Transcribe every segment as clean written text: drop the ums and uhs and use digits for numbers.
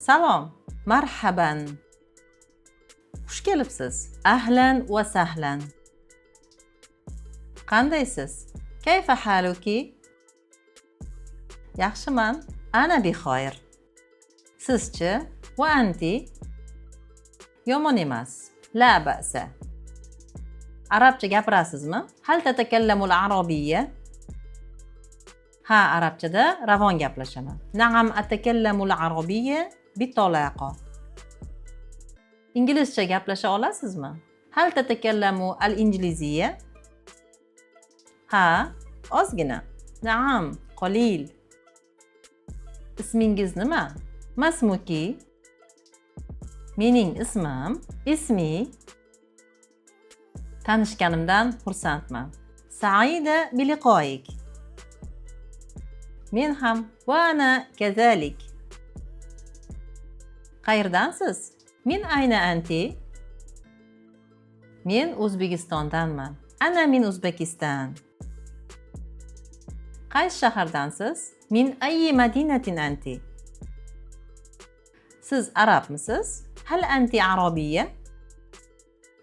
Salom, marhaban. Xush kelibsiz. Ahlan va sahlan. Qandaysiz? Kayfa haluki? Yaxshiman. Ana bixoyr. Sizchi? Va anti? Yomon emas. La ba'sa. Arabcha gapirasizmi? Hal tatakallamu al-arabiyya? Ha, arabchada ravon gaplashaman. Na'am atakallamu al-arabiyya bitalaqa. Inglizcha gaplasha olasizmi? Hal tatakallamu al-ingliziyya? Ha, ozgina. Na'am, qalil. Ismingiz nima? Masmuki? Mening ismim, ismi. Tanishganimdan xursandman. Saida biliqoyik. Men ham va ana kazalik. Qayerdansiz? Men ayna anti? Men O'zbekistondanman. Ana min Uzbekistan. Qaysi shahardansiz? Min ayyi madinatin anti? Siz arabmisiz? Hal anti arabiyya?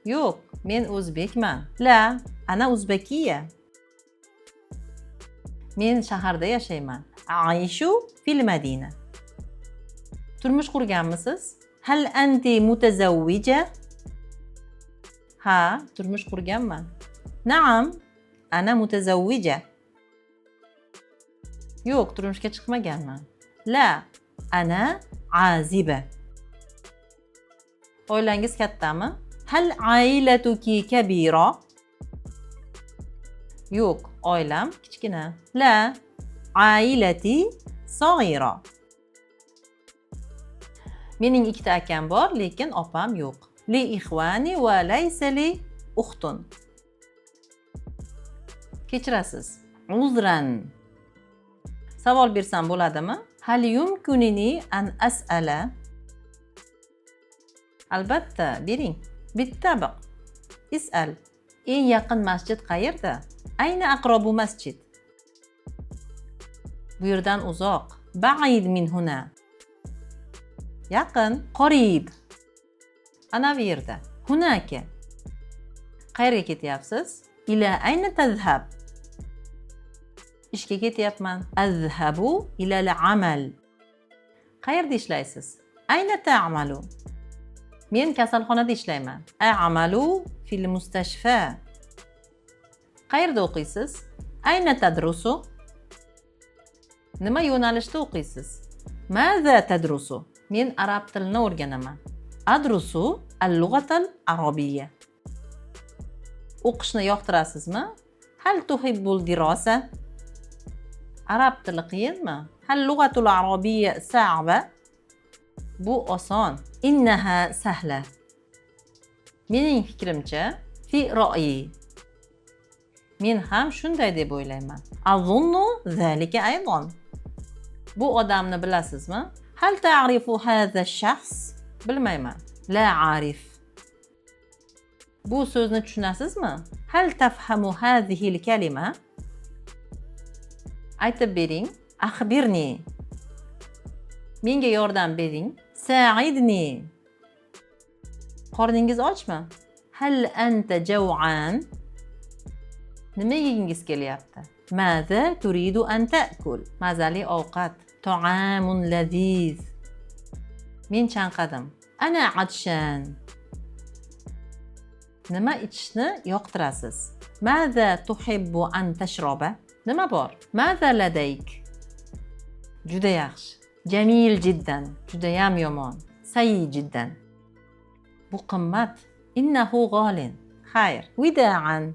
Yo'q, men o'zbekman. La, ana uzbekiyya. Men shaharda yashayman. Aishu fil madina. Turmush qurganmisiz? Hal anti mutazawwija? Ha, turmush qurganman. Na'am, ana mutazawwija. Yo'q, turmushga chiqmaganman. La, ana aziba. Oilangiz kattami? Hal ailatuki kabira? Yo'q, oilam kichkina. La, ailati saghira. Mening ikkita akam bor, lekin opam yo'q. Li ikhwani va laysa li ukhtun. Kechirasiz. Uzran. Savol bersam bo'ladimi? Hal yumkunini an as'ala? Albatta, bering. Bittabiq. Is'al. Eng yaqin masjid qayerda? Ayna aqrobu masjid? Bu yerdan uzoq. Ba'id min huna. Yaqin, qarib. Ana bu yerda. Hunaka. Qayerga ketyapsiz? Ila ayna tadhhab? Ishga ketyapman. Azhabu ila al-amal. Qayerda ishlaysiz? Ayna ta'malu? Men kasalxonada ishlayman. A'malu fil mustashfa. Qayerda o'qiysiz? Ayna tadrusu? Nima yo'nalishda o'qiysiz? Maza tadrusu? Men arab tilini o'rganaman. Adrusu al-lughatal arabiyya. O'qishni yoqtirasizmi? Hal tuhibbul dirasa? Arab tili qiyinmi? Hal lughatul arabiyya sa'ba? Bu oson. Innaha sahla. Mening fikrimcha, fi ra'yi. Men ham shunday deb o'ylayman. Azunnu zalika aydan. Bu odamni bilasizmi? Hal ta'rifu hadha ash-shakhs? Bilmayman. La arif. Bu so'zni tushunasizmi? Hal tafhamu hadhihi al-kalima? Aytib bering. Akhbirni. Menga yordam bering. Sa'idni. Qorningiz ochmi? Hal anta jaw'an? Nima yegingiz kelyapti? Maza turidu an ta'kul? Mazali ovqat. Ta'amun laziz. Men chanqadim. Ana atshan. Nima ichishni yoqtirasiz? Maza tuhibbu an tashraba? Nima bor? Maza ladayk? Juda yaxshi. Jamil jiddan. Judayam yomon. Sayyi jiddan. Bu qimmat. Innahu g'olin. Xayr. Vida'an.